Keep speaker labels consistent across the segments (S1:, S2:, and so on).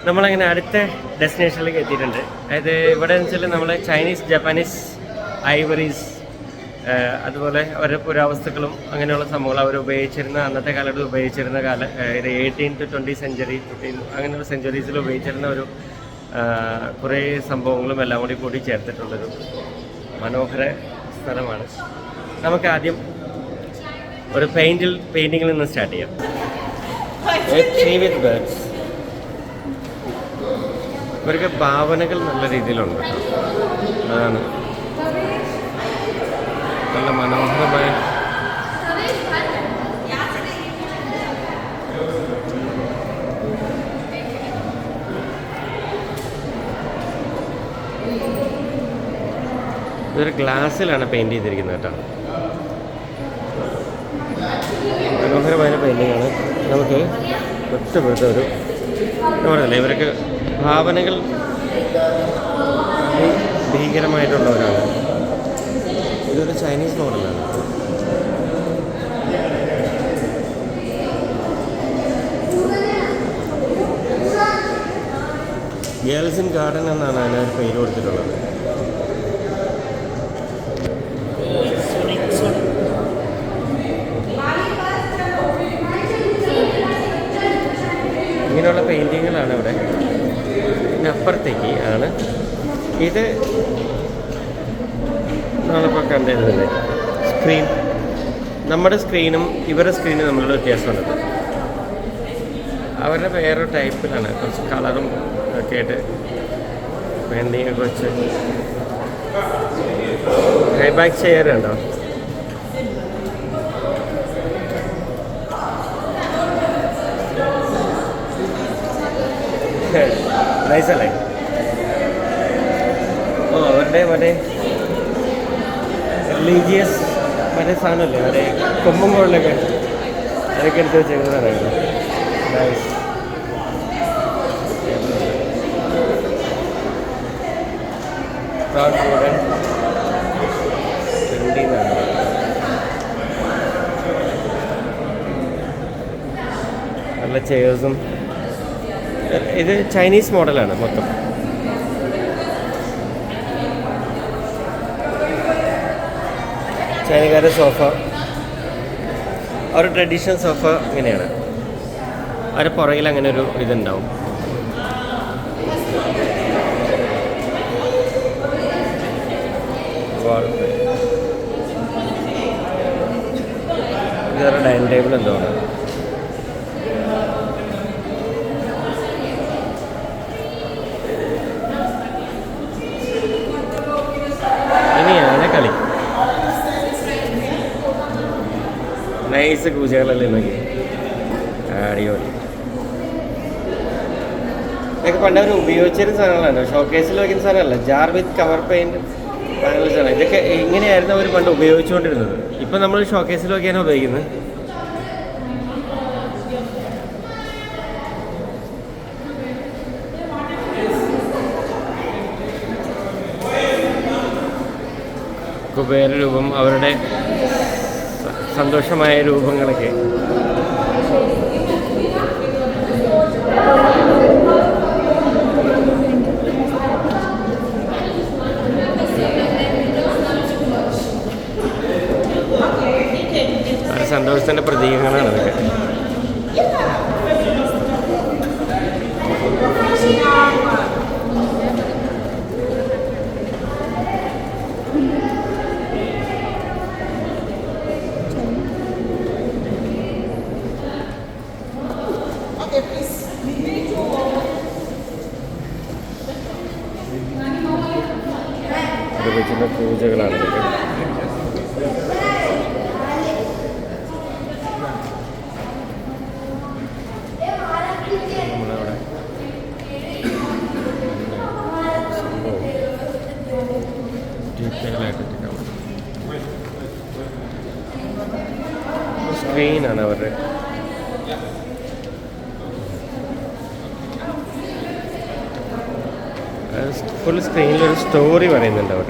S1: നമ്മളങ്ങനെ അടുത്ത ഡെസ്റ്റിനേഷനിലേക്ക് എത്തിയിട്ടുണ്ട്. അതായത് ഇവിടെ എന്ന് വെച്ചാൽ നമ്മൾ ചൈനീസ്, ജപ്പാനീസ് ഐവറീസ്, അതുപോലെ അവരുടെ പുരാവസ്തുക്കളും അങ്ങനെയുള്ള സംഭവങ്ങൾ അവർ ഉപയോഗിച്ചിരുന്ന, അന്നത്തെ കാലത്ത് ഉപയോഗിച്ചിരുന്ന ഇത് 18 to 20 സെഞ്ച്വറി, 15 അങ്ങനെയുള്ള സെഞ്ച്വറീസിൽ ഉപയോഗിച്ചിരുന്ന ഒരു കുറേ സംഭവങ്ങളും എല്ലാം കൂടി ചേർത്തിട്ടുള്ളൊരു മനോഹര സ്ഥലമാണ്. നമുക്ക് ആദ്യം ഒരു പെയിൻറ്റിങ്ങിൽ നിന്ന് സ്റ്റാർട്ട് ചെയ്യാം. ട്രീ വിത്ത് ബേർഡ്സ്. ഇവർക്ക് ഭാവനകൾ നല്ല രീതിയിലുണ്ട് കേട്ടോ. അതാണ് നല്ല മനോഹരമായ ഇതൊരു ഗ്ലാസ്സിലാണ് പെയിൻറ് ചെയ്തിരിക്കുന്നത് കേട്ടോ. മനോഹരമായ പെയിൻറ്റിങ്ങാണ്. നമുക്ക് ഒറ്റപ്പെടുത്ത ഒരു എന്താ പറയുന്നില്ല, ഇവർക്ക് ഭാവനകൾ ഭീകരമായിട്ടുള്ളവരാണ്. ഇതൊരു ചൈനീസ് മോഡലാണ്. ഗേൾസ് ഇൻ ഗാർഡൻ എന്നാണ് അതിനൊരു പേര് കൊടുത്തിട്ടുള്ളത്. ഇങ്ങനെയുള്ള പെയിൻറ്റിങ്ങുകളാണ് ഇവിടെ. പിന്നെ അപ്പുറത്തേക്ക് ആണ് ഇത് നമ്മളിപ്പോൾ കണ്ടിരുന്നില്ലേ സ്ക്രീൻ. നമ്മുടെ സ്ക്രീനും ഇവരുടെ സ്ക്രീനും തമ്മിലുള്ള വ്യത്യാസമുണ്ട്. അവരുടെ വേറൊരു ടൈപ്പിലാണ്, കുറച്ച് കളറും ഒക്കെ ആയിട്ട് പെയിൻറ്റിങ് ഒക്കെ വെച്ച്. ഹൈ ബാക്ക് ചെയർ ഉണ്ടോ? നൈസല്ലേ? ഓ, അവരുടെ മറ്റേ റിലീജിയസ് മറ്റേ സാധനമല്ലേ, മറ്റേ കൊമ്പും കോളിലൊക്കെ അതൊക്കെ എടുത്ത് വെച്ചേക്കുന്നതാണ്. നൈസ്. നല്ല ചെയേഴ്സും. ഇത് ചൈനീസ് മോഡലാണ് മൊത്തം. ചൈനക്കാരുടെ സോഫ, ഒരു ട്രഡീഷണൽ സോഫ ഇങ്ങനെയാണ്. അവരുടെ പുറകിൽ അങ്ങനെ ഒരു ഇതുണ്ടാവും. ഇതൊരു ഡൈനിങ് ടേബിൾ എന്താണ്. ഇനിയാണ് കളി. നൈസ് പൂജകളല്ലേ നോക്കി, അടിപൊളി. ഇതൊക്കെ പണ്ട് അവർ ഉപയോഗിച്ചിരുന്ന സാധനങ്ങളാണ്, ഷോക്കേസിൽ വയ്ക്കുന്ന സാധനമല്ല. ജാർ വിത്ത് കവർ പെയിൻറ്റ് പാനൽസാണ്. ഇതൊക്കെ ഇങ്ങനെയായിരുന്നു അവർ പണ്ട് ഉപയോഗിച്ചുകൊണ്ടിരുന്നത്. ഇപ്പം നമ്മൾ ഷോക്കേസിൽ വയ്ക്കാനാണ് ഉപയോഗിക്കുന്നത്. കുബേര രൂപം, അവരുടെ സന്തോഷമായ രൂപങ്ങളൊക്കെ. അവരുടെ സന്തോഷത്തിൻ്റെ പ്രതീകങ്ങളാണ് അതൊക്കെ. വെച്ചുള്ള പൂജകളാണ് ഇതൊക്കെ. നമ്മളവിടെ സംഭവം ഡീറ്റെയിലായിട്ട് സ്ക്രീനാണ് അവരുടെ. ഫുൾ സ്ക്രീനിലൊരു സ്റ്റോറി പറയുന്നുണ്ട് അവർ.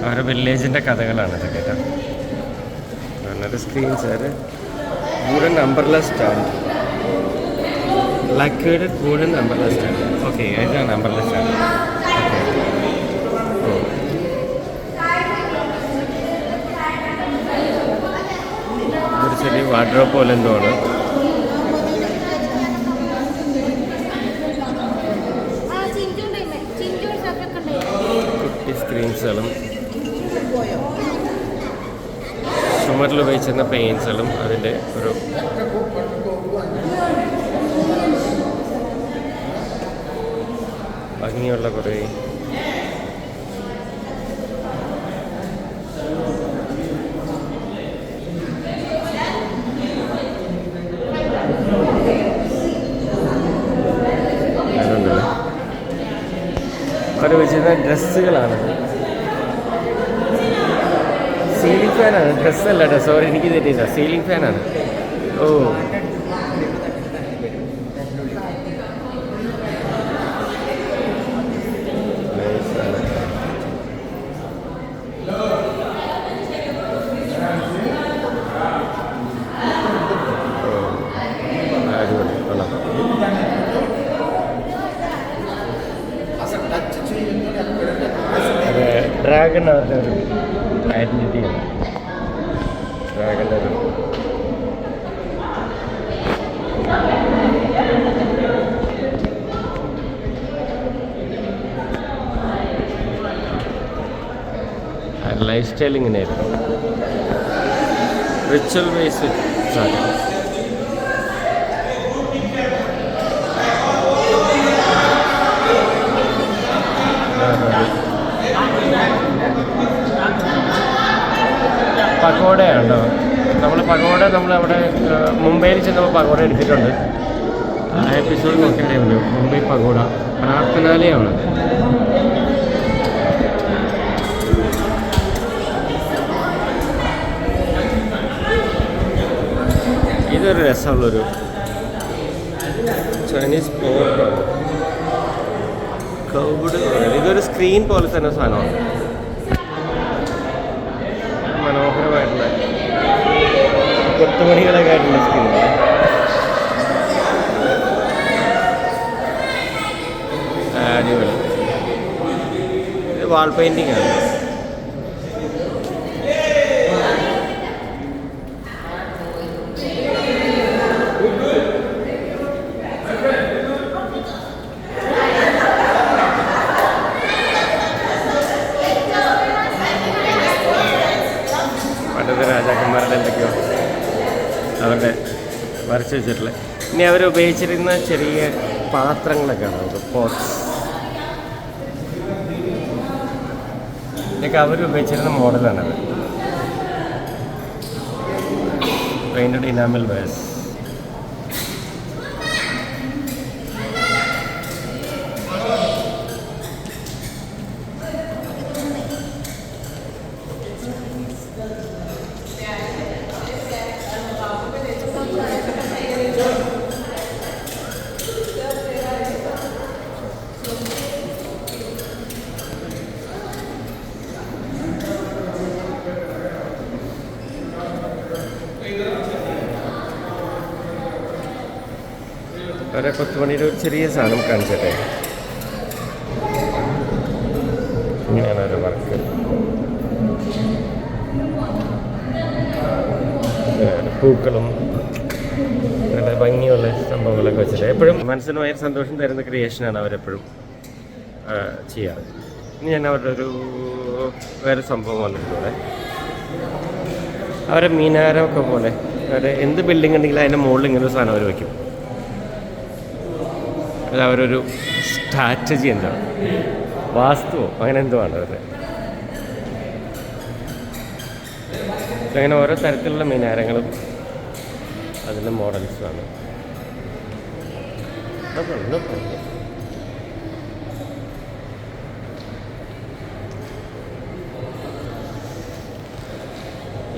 S1: അവരുടെ വില്ലേജിൻ്റെ കഥകളാണ് ഇത് കേട്ടോ. നല്ലൊരു സ്ക്രീൻസ് അത് wooden umbrella stand, lacquered wooden umbrella stand. Okay, ഇതാണ് അംബ്രല്ല സ്റ്റാൻഡ്. ഒരു ചെറിയ വാർഡ്രോബ് പോലെ എന്തോ ആണ്. കുട്ടി സ്ക്രീൻസുകളും ചുമരിൽ ഉപയോഗിച്ചിരുന്ന പെയിൻസുകളും അതിൻ്റെ ഒരു ഭംഗിയുള്ള കുറേ അവർ വെച്ചിരുന്ന ഡ്രസ്സുകളാണ്. സീലിംഗ് ഫാനാണ്, ഡ്രസ്സല്ല കേട്ടോ, സോറി എനിക്ക് തെറ്റിയില്ല, സീലിംഗ് ഫാനാണ്. ഓ അടിപൊളി കൊള്ളാം. ഡ്രാഗൺ അവരുടെ ഒരു ഐഡൻറ്റിറ്റിയാണ്. ഡ്രാഗൻ്റെ ഒരു ലൈഫ് സ്റ്റൈൽ ഇങ്ങനെയായിരുന്നു. റിച്വൽ ബേസ്ഡ് സാധനം. പകോടയാണോ? നമ്മളവിടെ മുംബൈയിൽ ചെന്നപ്പോൾ പകോട എടുത്തിട്ടുണ്ട്. ആ എപ്പിസോഡ് നോക്കിയാലേ മുംബൈ പകോട പ്രാർത്ഥനാലയമാണ്. ഇതൊരു രസമുള്ളൊരു ചൈനീസ് പോർട്ടാണ്. കൗഡ് ഇതൊരു സ്ക്രീൻ പോലെ തന്നെ സാധനമാണ്. മനോഹരമായിട്ടുള്ള കൊത്തുപണികളൊക്കെ ആയിട്ടുള്ള സ്ക്രീൻ. അടിപൊളി. ഇത് വാൾ പെയിൻറ്റിംഗ് ആണ്. പണ്ടത്തെ രാജാക്കന്മാരുടെ എന്തൊക്കെയോ അവരുടെ വരച്ച് വെച്ചിട്ടുള്ളത്. ഇനി അവർ ഉപയോഗിച്ചിരുന്ന ചെറിയ പാത്രങ്ങളൊക്കെയാണ് നമുക്ക് പോട്ട്സ്. ഇതൊക്കെ അവർ ഉപയോഗിച്ചിരുന്ന മോഡലാണത്. Painted enamel verse. ഒരു കൊത്തുപണിയുടെ ഒരു ചെറിയ സാധനം കാണിച്ചിട്ടെ. ഇങ്ങനെയാണ് ഒരു വർക്ക്. പൂക്കളും നല്ല ഭംഗിയുള്ള സംഭവങ്ങളൊക്കെ വെച്ചിട്ട് എപ്പോഴും മനസ്സിന് ഭയങ്കര സന്തോഷം തരുന്ന ക്രിയേഷനാണ് അവരെപ്പോഴും ചെയ്യാറ്. ഇനി ഞാൻ അവരുടെ ഒരു വേറെ സംഭവം വന്നിട്ടുണ്ട്. അവരെ മീനാരമൊക്കെ പോലെ അവരെ എന്ത് ബിൽഡിംഗ് ഉണ്ടെങ്കിലും അതിൻ്റെ മുകളിൽ ഇങ്ങനെ ഒരു സാധനം അവർ വയ്ക്കും. അത് അവരൊരു സ്ട്രാറ്റജി എന്താണ്, വാസ്തുവോ അങ്ങനെ എന്തോ ആണ് അവരുടെ. അങ്ങനെ ഓരോ തരത്തിലുള്ള മീനാരങ്ങളും അതിൻ്റെ മോഡൽസുമാണ്.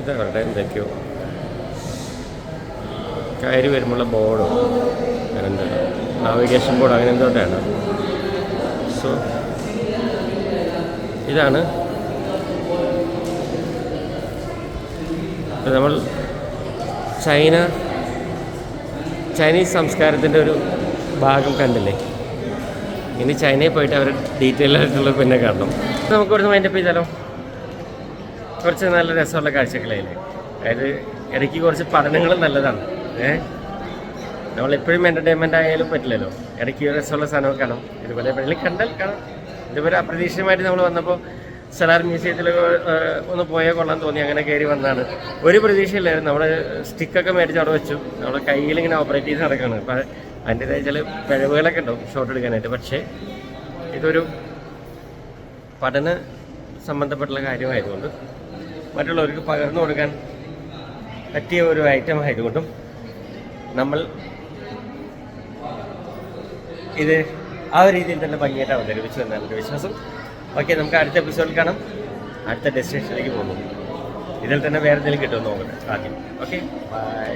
S1: ഇത് അവരുടെ എന്തൊക്കെയോ കയറി വരുമ്പോഴുള്ള ബോർഡോ അങ്ങനെ എന്തോ നാവിഗേഷൻ ബോർഡ് അങ്ങനെ എന്തോട്ടാണ്. സോ ഇതാണ് നമ്മൾ ചൈനീസ് സംസ്കാരത്തിൻ്റെ ഒരു ഭാഗം കണ്ടില്ലേ. ഇനി ചൈനയിൽ പോയിട്ട് അവർ ഡീറ്റെയിൽ ആയിട്ടുള്ള പിന്നെ കാണണം. നമുക്ക് കുറച്ച് മൈൻഡപ്പ് ചെയ്താലോ. കുറച്ച് നല്ല രസമുള്ള കാഴ്ചകളായില്ലേ. അതായത് ഇടയ്ക്ക് കുറച്ച് പഠനങ്ങൾ നല്ലതാണ്. നമ്മളെപ്പോഴും എൻ്റർടൈൻമെൻ്റ് ആയാലും പറ്റില്ലല്ലോ. ഇടയ്ക്ക് രസമുള്ള സാധനമൊക്കെ കാണാം. ഇതുപോലെ എപ്പോഴെങ്കിലും കണ്ടാൽ കാണാം. ഇതുപോലെ അപ്രതീക്ഷിതമായിട്ട് നമ്മൾ വന്നപ്പോൾ സലാർ മ്യൂസിയത്തിൽ ഒന്ന് പോയാൽ കൊള്ളാൻ തോന്നി. അങ്ങനെ കയറി വന്നതാണ്. ഒരു പ്രതീക്ഷയില്ലായിരുന്നു. നമ്മൾ സ്റ്റിക്കൊക്കെ മേടിച്ച് അവിടെ വെച്ചു. നമ്മുടെ കയ്യിലിങ്ങനെ ഓപ്പറേറ്റ് ചെയ്ത് നടക്കുകയാണ്. അപ്പോൾ അതിൻ്റെതായ ചില പിഴവുകളൊക്കെ ഉണ്ടാവും ഷോട്ട് എടുക്കാനായിട്ട്. പക്ഷേ ഇതൊരു പഠന സംബന്ധപ്പെട്ടുള്ള കാര്യമായതുകൊണ്ട് മറ്റുള്ളവർക്ക് പകർന്നു കൊടുക്കാൻ പറ്റിയ ഒരു ഐറ്റം ആയതുകൊണ്ടും നമ്മൾ ഇത് ആ ഒരു രീതിയിൽ തന്നെ ഭംഗിയായിട്ട് അവതരിപ്പിച്ചു എന്നാണ് എൻ്റെ വിശ്വാസം. ഓക്കെ, നമുക്ക് അടുത്ത എപ്പിസോഡിൽ കാണാം. അടുത്ത ഡെസ്റ്റിനേഷനിലേക്ക് പോകുന്നു. ഇതിൽ തന്നെ വേറെ എന്തെങ്കിലും കിട്ടുമെന്ന് നോക്കട്ടെ ആദ്യം. Okay, by.